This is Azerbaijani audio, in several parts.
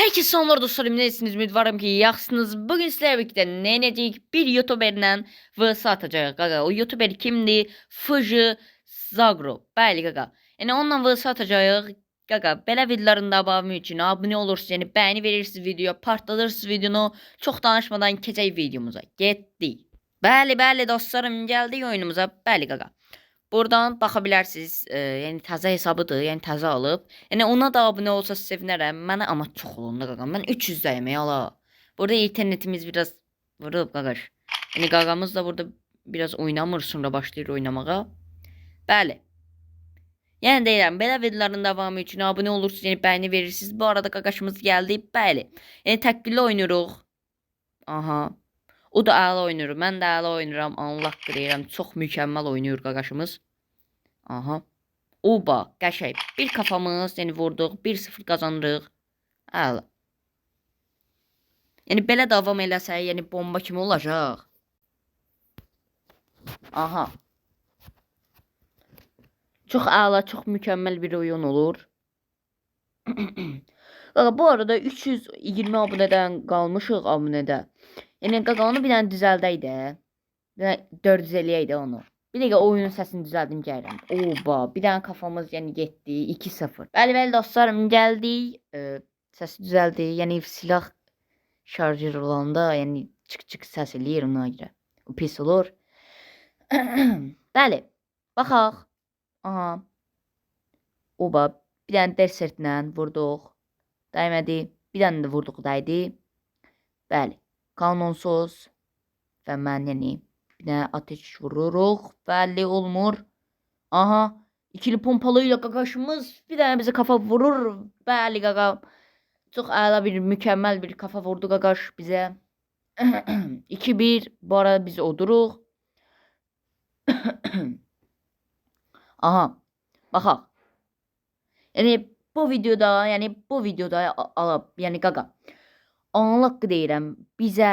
Herkese selamlar dostlarım. Nesiniz? Ümidvarım ki yaxşısınız. Bugün sizlerle birlikte ne edecek? Bir YouTuber'la vs atacağız. Gaga. O YouTuber kimdi? Fuji Zagro. Bəli gaga. Yani onunla vs atacağız. Gaga. Belə videoların davamı için abone olursunuz. Yani beğeni verirsiniz videoya. Partladırsınız videonu. Çok danışmadan keçək videomuza. Getdik. Bəli dostlarım. Geldik oyunumuza. Bəli gaga. Buradan bakabilirsiniz. Yani təzə hesabıdır. Yani təzə alıb. Yani ona da abone olsa sevinərəm. Mənə amma çox olundu qaqam. Mən 300'dəyim yala. Burada internetimiz biraz vurub qaqaş. Yani qaqamız da burada biraz oynamır. Sonra başlayır oynamağa. Bəli. Yəni deyirəm, belə videoların davamı üçün abone olursunuz, yəni bəyəni verirsiniz. Bu arada qaqaşımız gəldi. Bəli. Yəni təkbirli oynuruq. Aha. O da əla oynayır. Mən də əla oynayıram. Allah deyirəm. Çox mükəmməl oynayır qaqaşımız. Aha. Oba, qəşəng. Bir kafamız, yəni vurduq. 1-0 qazanırıq. Əla. Yəni belə davam eləsə, yəni bomba kimi olacaq. Aha. Çox əla, çox mükəmməl bir oyun olur. Bu arada 320 abunədən qalmışıq abunədə. Yəni qaqanı bir dənə düzəldəydi. 450 onu. Bir dəqiqə oyunun səsini düzəldim gəlirəm. Oba, bir dənə kafamız yəni getdi 2-0. Bəli dostlarım gəldik. Səsi düzəldi. Yəni silah şarjör olanda yəni çık səs eləyir ona görə. O pis olur. Bəli. Baxaq. Aha. Oba, bir dənə desertlə vurduq. Dəymədi. Bir dənə də vurduq dəydi. Bəli. Kanonsuz. Və mən yəni bir dənə ateş vururuq. Bəli olmur. Aha. İkili pompalıyla qaqaşımız bir dənə bizə kafa vurur. Bəli qaqa. Çox əla bir mükəmməl bir kafa vurdu qaqaş bizə. 2-1. Bu arada biz oduruq. Aha. Baxaq. Yəni bu videoda alıb, yəni qaqa. Anlıq deyirəm, bizə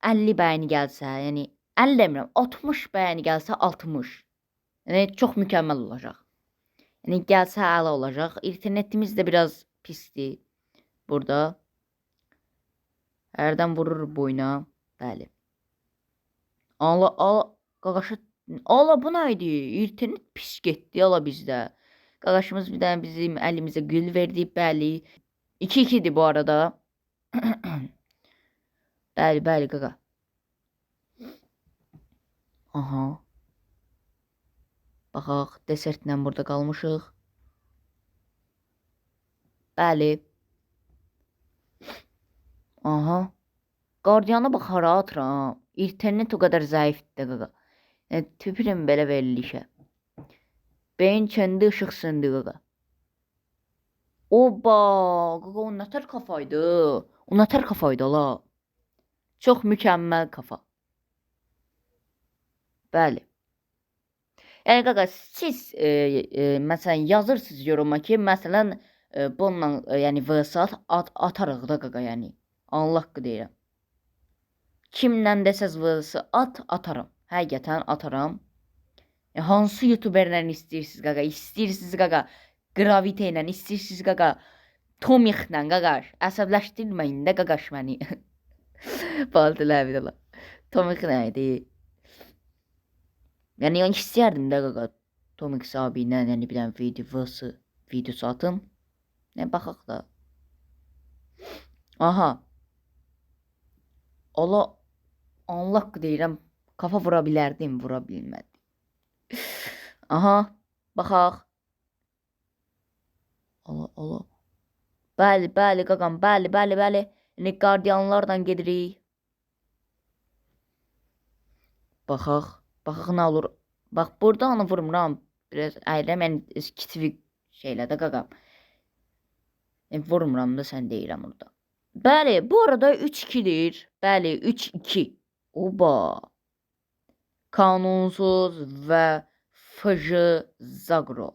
50 bəyəni gəlsə, yəni 50 demirəm, 60 bəyəni gəlsə 60. Yəni çox mükəmməl olacaq. Yəni gəlsə əla olacaq. İnternetimiz də biraz pisdir burada. Hərdən vurur boyuna. Bəli. Qaqaşı bu nə idi? İnternet pis getdi ala bizdə. Qaqaşımız bir dənə bizim əlimizə gül verdi. Bəli. 2-2'dir bu arada. Bəli qaqa. Aha. Baxaq, desertlə burada qalmışıq. Bəli. Aha. Qardiyanı bax hara atıram. İnternet o qədər zəifdir qaqa. Yəni tüpürüm belə verilişə. Beyin kendi ışıq söndü qaqa. Oba, qaqa o nətər kafaydı. O nətər kafaydı la. Çox mükəmməl kafa. Bəli. Yəni qaqa siz məsələn yazırsınız yoruma ki, məsələn bununla yəni vs atarıq da qaqa yəni. Allah deyirəm. Kimlə desəz vs atarım. Həqiqətən ataram. Hansı YouTuberlə istəyirsiniz qaqa? İstəyirsiniz qaqa Gravite ilə, istəyirsiniz qaqa Tomixlə qaqaş. Əsəbləşdirməyin də qaqaş məni. Baltılar bir də. Tomix nə idi? Yəni istəyərdim də qaqa Tomix abi ilə yəni bir dənə videosu atım. Yəni baxaq da. Aha. Allah deyirəm, kafa vura bilərdim, vura bilmədim. Aha, baxaq. Allah. Bəli qaqam, bəli. Yəni qardiyanlarla gedirik. Baxaq nə olur. Bax burada onu vurmuram. Biraz əyirəm, yəni kiçik şeylə də qaqam. Yəni vurmuram da sən deyirəm orada. Bəli, bu arada 3-2'dir. Bəli, 3-2. Oba. Kanunsuz və Fuji Zagro.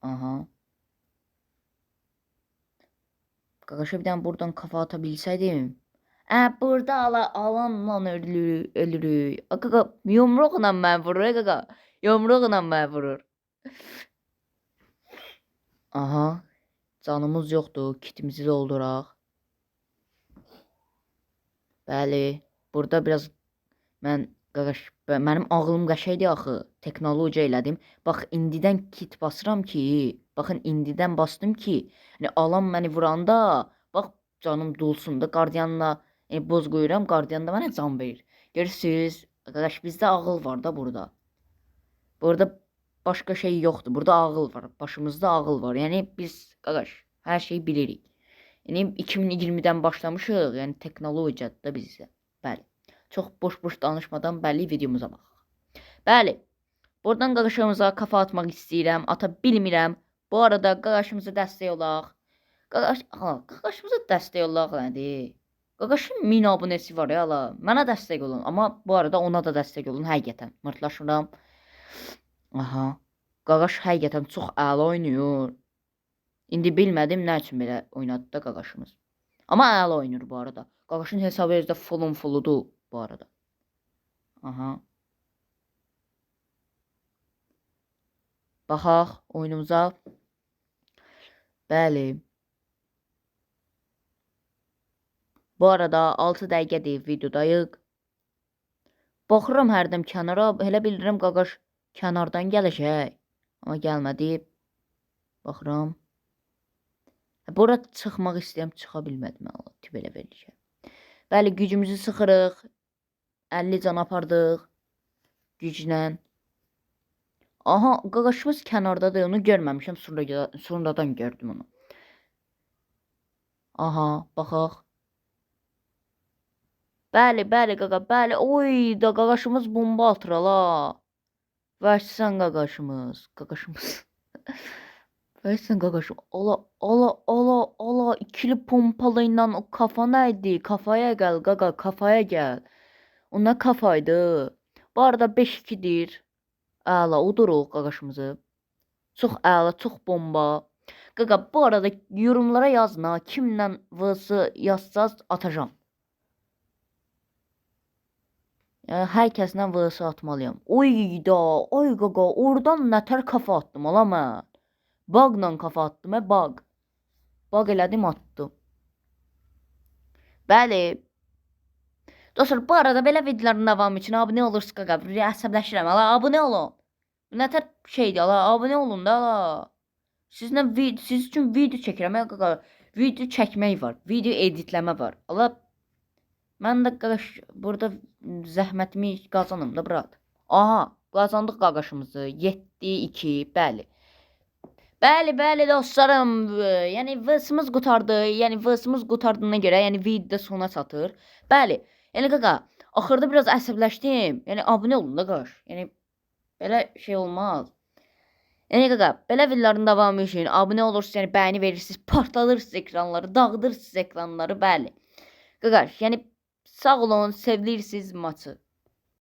Aha. Qaqaşa bir dənə buradan kafa atabilsəydim. Burada alanla ölürük. Qaqa yumruqla mən vurur qaqa. Yumruqla mən vurur. Aha. Canımız yoxdur. Kitimizi dolduraq. Bəli. Burada biraz mənim ağlım qəşəngdir axı. Texnologiya elədim. Bax indidən kit basıram ki, baxın indidən bastım ki, yəni alan məni vuranda, bax canım dulsun da qardiyanla boz qoyuram, qardiyan da mənə can verir. Görürsüz? Qardaş bizdə ağıl var da burada. Burada başqa şey yoxdur. Burada ağıl var. Başımızda ağıl var. Yəni biz qardaş hər şeyi bilirik. Yəni 2020-dən başlamışıq. Yəni texnologiyadır da bizdə. Bəli. Çox boş-boş danışmadan bəli videomuza baxaq. Bəli. Buradan qaqaşımıza kafa atmaq istəyirəm. Ata bilmirəm. Bu arada qaqaşımıza dəstək olaq. Qaqaşımıza dəstək olaq nədir? Qaqaşın 1000 abunəsi var ya la. Mənə dəstək olun. Amma bu arada ona da dəstək olun həqiqətən. Mırtlaşıram. Aha. Qaqaş həqiqətən çox əla oynayır. İndi bilmədim nə üçün belə oynadı da qaqaşımız. Amma əla oynayır bu arada. Qaqaşın hesabı özdə fulludur bu arada. Aha. Baxaq oyunumuza. Bəli. Bu arada 6 dəqiqədir videodayıq. Baxıram hərdən kənara. Elə bilirəm qaqaş kənardan gələcək. Amma gəlmədi. Baxıram. Bura çıxmaq istəyəm, çıxa bilmədim. Allah, tüp elə verəcəm. Bəli, gücümüzü sıxırıq. 50 can apardıq. Güclə. Aha, qaqaşımız kənardadır. Onu görməmişəm. Sonradan gördüm onu. Aha, baxaq. Bəli, qaqa, bəli. Oy, da qaqaşımız bomba atır ala. Vərsən qaqaşımız. Vərsən qaqaşım. Ala. İkili pompalı ilə o kafa nəydi? Kafaya gəl qaqa, kafaya gəl. O nə kafaydı? Bu arada 5-2-dir. Əla, uduruq qaqaşımızı. Çox əla, çox bomba. Qaqa, bu arada yorumlara yazın ha. Kimlə vs yazsaz atacağım. Yəni, hər kəslə vs atmalıyam. Oy qaqa, oradan nətər kafa attım ala mən. Baqla kafa attım, baq. Baq elədim, attım. Bəli. Dostlar, bu arada belə videoların davamı üçün abunə olursunuz qaqa. Əsəbləşirəm, ala, abunə olun. Nətər şeydir, ala, abunə olun da, ala. Siz üçün video çəkirəm, qaqa. Video çəkmək var, video editləmə var. Ala, mən də qaqaş, burada zəhmətimi qazanım da, brat. Aha, qazandıq qaqaşımızı. 7-2, bəli. Bəli dostlarım. Yəni vs-imiz qutardı. Yəni vs-imiz qutardığına görə, yəni video sona çatır. Bəli. Yəni qaqa, axırda biraz əsəbləşdim. Yəni abunə olun da qaş. Yəni belə şey olmaz. Yəni qaqa, belə videoların davamı üçün abunə olursunuz, yəni bəyəni verirsiniz, partladırsınız ekranları, dağıdırsınız ekranları, bəli. Qaqa, yəni sağ olun, sevilirsiniz maçı.